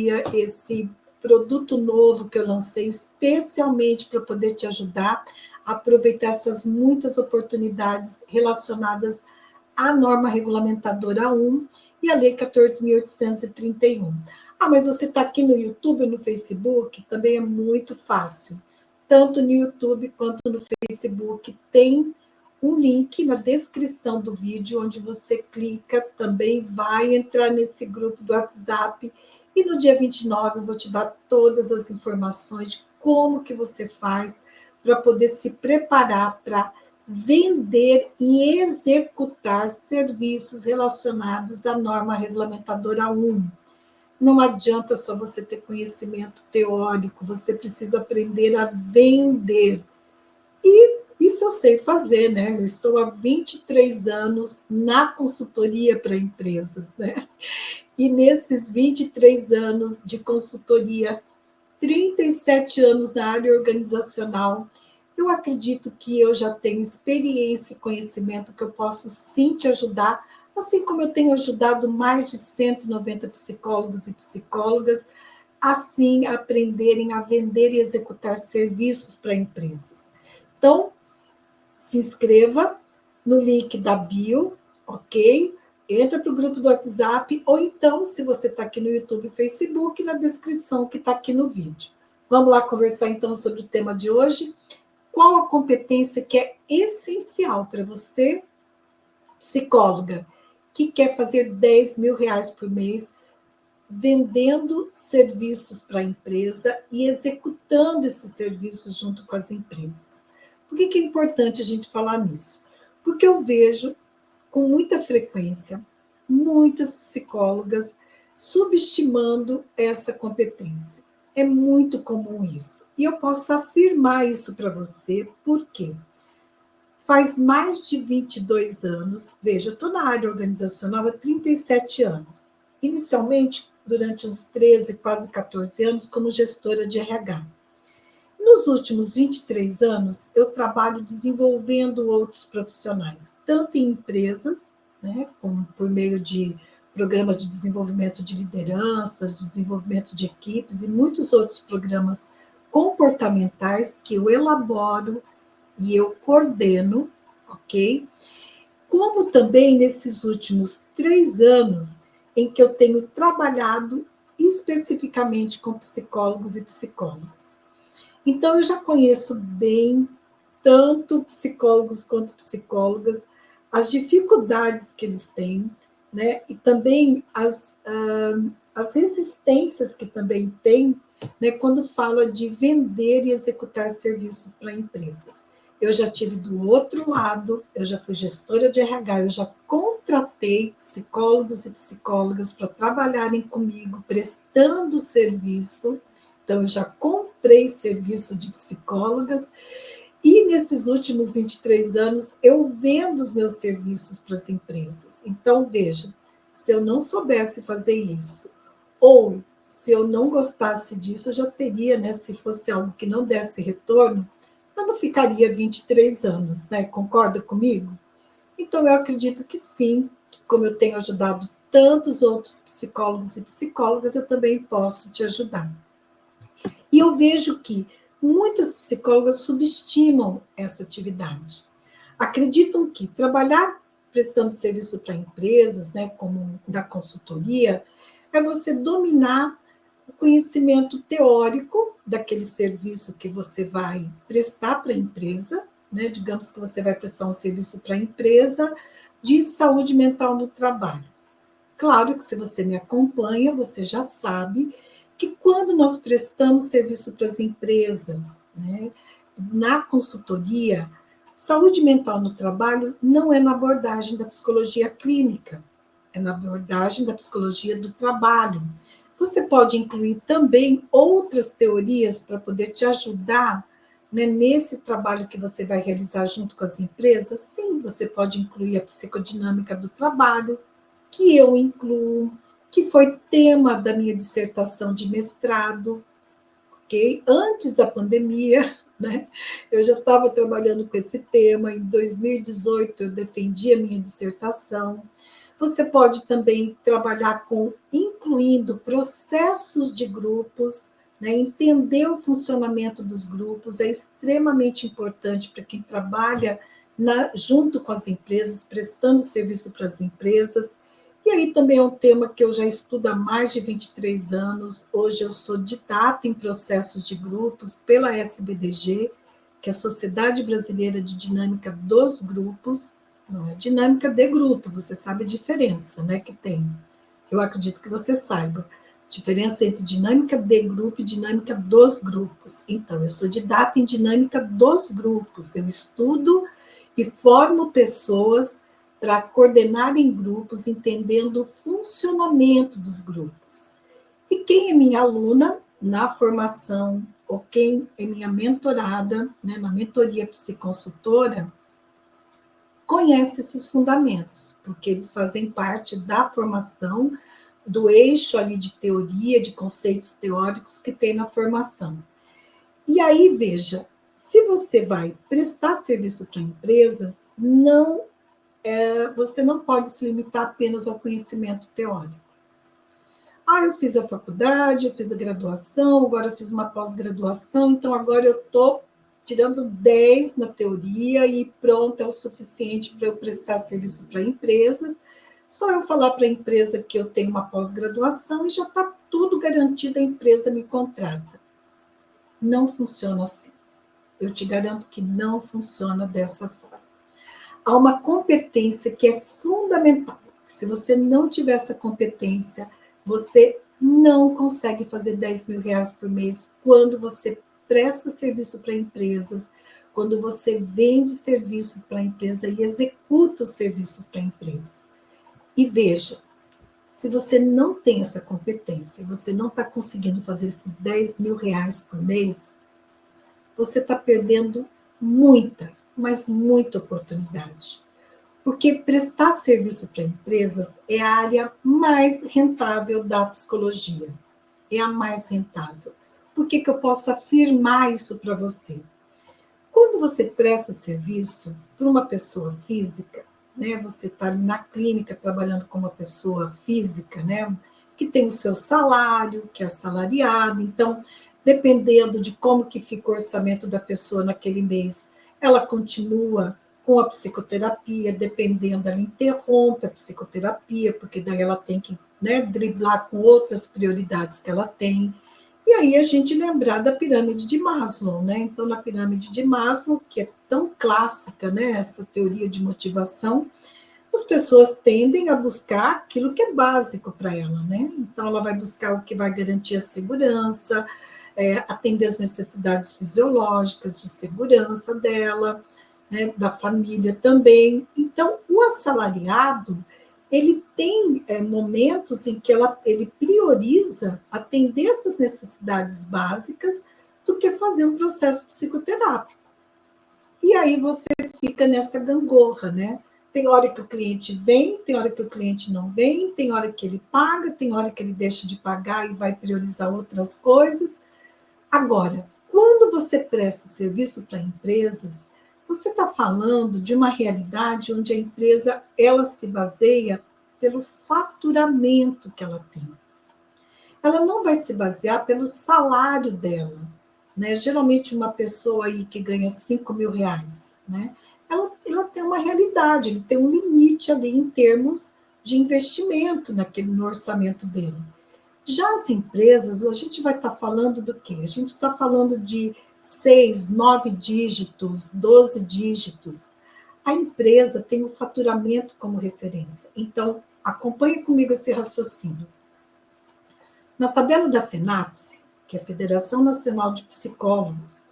esse produto novo que eu lancei especialmente para poder te ajudar a aproveitar essas muitas oportunidades relacionadas à norma regulamentadora 1 e à Lei 14.831. Mas você está aqui no YouTube ou no Facebook? Também é muito fácil. Tanto no YouTube quanto no Facebook tem um link na descrição do vídeo, onde você clica, também vai entrar nesse grupo do WhatsApp, e no dia 29 eu vou te dar todas as informações de como que você faz para poder se preparar para vender e executar serviços relacionados à norma regulamentadora 1. Não adianta só você ter conhecimento teórico, você precisa aprender a vender. E isso eu sei fazer, né? Eu estou há 23 anos na consultoria para empresas, né? E nesses 23 anos de consultoria, 37 anos na área organizacional, eu acredito que eu já tenho experiência e conhecimento que eu posso sim te ajudar, assim como eu tenho ajudado mais de 190 psicólogos e psicólogas, assim aprenderem a vender e executar serviços para empresas. Então, se inscreva no link da bio, ok? Entra para o grupo do WhatsApp, ou então, se você está aqui no YouTube e Facebook, na descrição que está aqui no vídeo. Vamos lá conversar então sobre o tema de hoje. Qual a competência que é essencial para você, psicóloga, que quer fazer 10 mil reais por mês, vendendo serviços para a empresa e executando esses serviços junto com as empresas? Por que é importante a gente falar nisso? Porque eu vejo com muita frequência muitas psicólogas subestimando essa competência. É muito comum isso. E eu posso afirmar isso para você, porque faz mais de 22 anos, veja, eu estou na área organizacional há 37 anos. Inicialmente, durante uns 13, quase 14 anos, como gestora de RH. Nos últimos 23 anos, eu trabalho desenvolvendo outros profissionais, tanto em empresas, né, como por meio de programas de desenvolvimento de lideranças, desenvolvimento de equipes e muitos outros programas comportamentais que eu elaboro e eu coordeno, ok? Como também nesses últimos 3 anos em que eu tenho trabalhado especificamente com psicólogos e psicólogas. Então, eu já conheço bem, tanto psicólogos quanto psicólogas, as dificuldades que eles têm, né? E também as resistências que também têm, né? Quando fala de vender e executar serviços para empresas. Eu já tive do outro lado, eu já fui gestora de RH, eu já contratei psicólogos e psicólogas para trabalharem comigo, prestando serviço. Então, eu já comprei serviço de psicólogas e nesses últimos 23 anos eu vendo os meus serviços para as empresas. Então, veja, se eu não soubesse fazer isso, ou se eu não gostasse disso, eu já teria, né, se fosse algo que não desse retorno, eu não ficaria 23 anos, né? Concorda comigo? Então, eu acredito que sim, que como eu tenho ajudado tantos outros psicólogos e psicólogas, eu também posso te ajudar. E eu vejo que muitas psicólogas subestimam essa atividade. Acreditam que trabalhar prestando serviço para empresas, né, como da consultoria, é você dominar o conhecimento teórico daquele serviço que você vai prestar para a empresa, né? Digamos que você vai prestar um serviço para a empresa de saúde mental no trabalho. Claro que se você me acompanha, você já sabe que quando nós prestamos serviço para as empresas, né, na consultoria, saúde mental no trabalho não é na abordagem da psicologia clínica, é na abordagem da psicologia do trabalho. Você pode incluir também outras teorias para poder te ajudar, né, nesse trabalho que você vai realizar junto com as empresas. Sim, você pode incluir a psicodinâmica do trabalho, que eu incluo, que foi tema da minha dissertação de mestrado, ok? Antes da pandemia, né? Eu já estava trabalhando com esse tema. Em 2018, eu defendi a minha dissertação. Você pode também trabalhar com incluindo processos de grupos, né? Entender o funcionamento dos grupos é extremamente importante para quem trabalha junto com as empresas, prestando serviço para as empresas. E aí também é um tema que eu já estudo há mais de 23 anos. Hoje eu sou didata em processos de grupos pela SBDG, que é a Sociedade Brasileira de Dinâmica dos Grupos. Não é dinâmica de grupo, você sabe a diferença, né, que tem. Eu acredito que você saiba. Diferença entre dinâmica de grupo e dinâmica dos grupos. Então, eu sou didata em dinâmica dos grupos. Eu estudo e formo pessoas para coordenarem grupos, entendendo o funcionamento dos grupos. E quem é minha aluna na formação, ou quem é minha mentorada, né, na mentoria psiconsultora, conhece esses fundamentos, porque eles fazem parte da formação, do eixo ali de teoria, de conceitos teóricos que tem na formação. E aí, veja, se você vai prestar serviço para empresas, você não pode se limitar apenas ao conhecimento teórico. Eu fiz a faculdade, eu fiz a graduação, agora eu fiz uma pós-graduação, então agora eu estou tirando 10 na teoria e pronto, é o suficiente para eu prestar serviço para empresas. Só eu falar para a empresa que eu tenho uma pós-graduação e já está tudo garantido, a empresa me contrata. Não funciona assim. Eu te garanto que não funciona dessa forma. Há uma competência que é fundamental. Se você não tiver essa competência, você não consegue fazer 10 mil reais por mês quando você presta serviço para empresas, quando você vende serviços para a empresa e executa os serviços para empresas. E veja, se você não tem essa competência, você não está conseguindo fazer esses 10 mil reais por mês, você está perdendo muita, mas muita oportunidade. Porque prestar serviço para empresas é a área mais rentável da psicologia. É a mais rentável. Por que eu posso afirmar isso para você? Quando você presta serviço para uma pessoa física, né, você está ali na clínica trabalhando com uma pessoa física, né, que tem o seu salário, que é assalariado, então, dependendo de como que fica o orçamento da pessoa naquele mês, ela continua com a psicoterapia, dependendo, ela interrompe a psicoterapia, porque daí ela tem que, né, driblar com outras prioridades que ela tem. E aí a gente lembrar da pirâmide de Maslow, né? Então, na pirâmide de Maslow, que é tão clássica, né, essa teoria de motivação, as pessoas tendem a buscar aquilo que é básico para ela, né? Então, ela vai buscar o que vai garantir a segurança, atender as necessidades fisiológicas de segurança dela, né, da família também. Então, o assalariado, ele tem momentos em que ele prioriza atender essas necessidades básicas do que fazer um processo psicoterápico. E aí você fica nessa gangorra, né? Tem hora que o cliente vem, tem hora que o cliente não vem, tem hora que ele paga, tem hora que ele deixa de pagar e vai priorizar outras coisas. Agora, quando você presta serviço para empresas, você está falando de uma realidade onde a empresa ela se baseia pelo faturamento que ela tem. Ela não vai se basear pelo salário dela, né? Geralmente uma pessoa aí que ganha 5 mil reais, né? Ela tem uma realidade, ele tem um limite ali em termos de investimento no orçamento dele. Já as empresas, a gente vai estar falando do quê? A gente está falando de 6, 9 dígitos, 12 dígitos. A empresa tem o faturamento como referência. Então, acompanhe comigo esse raciocínio. Na tabela da FENAPSE, que é a Federação Nacional de Psicólogos,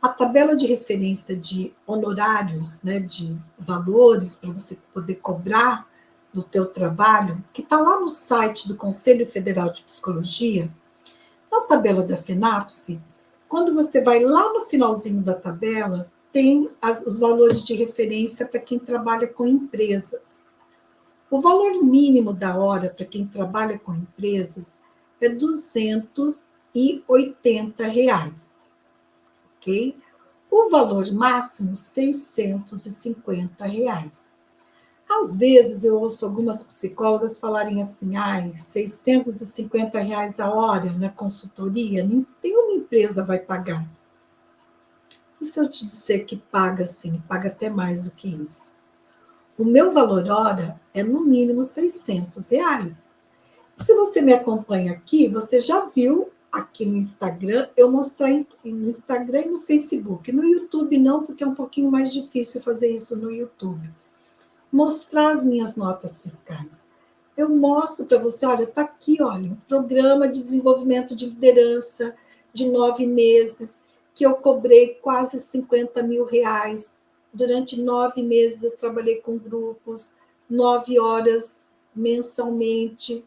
a tabela de referência de honorários, né, de valores para você poder cobrar do teu trabalho, que está lá no site do Conselho Federal de Psicologia, na tabela da FENAPSE, quando você vai lá no finalzinho da tabela, tem os valores de referência para quem trabalha com empresas. O valor mínimo da hora para quem trabalha com empresas é R$ 280, ok? O valor máximo, R$ 650. Às vezes eu ouço algumas psicólogas falarem assim, ai, R$ 650 a hora na consultoria, nenhuma empresa vai pagar. E se eu te disser que paga sim, paga até mais do que isso? O meu valor hora é no mínimo R$ 600. Se você me acompanha aqui, você já viu aqui no Instagram, eu mostrar no Instagram e no Facebook. No YouTube não, porque é um pouquinho mais difícil fazer isso no YouTube. Mostrar as minhas notas fiscais. Eu mostro para você, olha, está aqui, olha, um programa de desenvolvimento de liderança de 9 meses, que eu cobrei quase R$ 50.000. Durante 9 meses eu trabalhei com grupos, 9 horas mensalmente.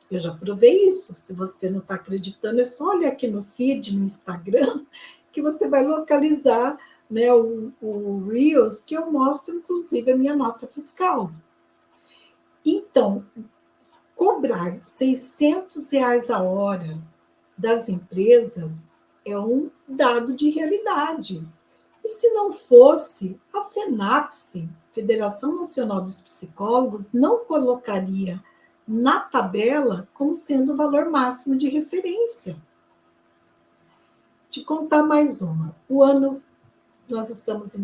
Eu já provei isso. Se você não está acreditando, é só olhar aqui no feed, no Instagram, que você vai localizar, né, o Reels, que eu mostro, inclusive, a minha nota fiscal. Então, cobrar R$ 600 a hora das empresas é um dado de realidade. E se não fosse, a FENAPSE, Federação Nacional dos Psicólogos, não colocaria na tabela como sendo o valor máximo de referência. Te contar mais uma. Nós estamos em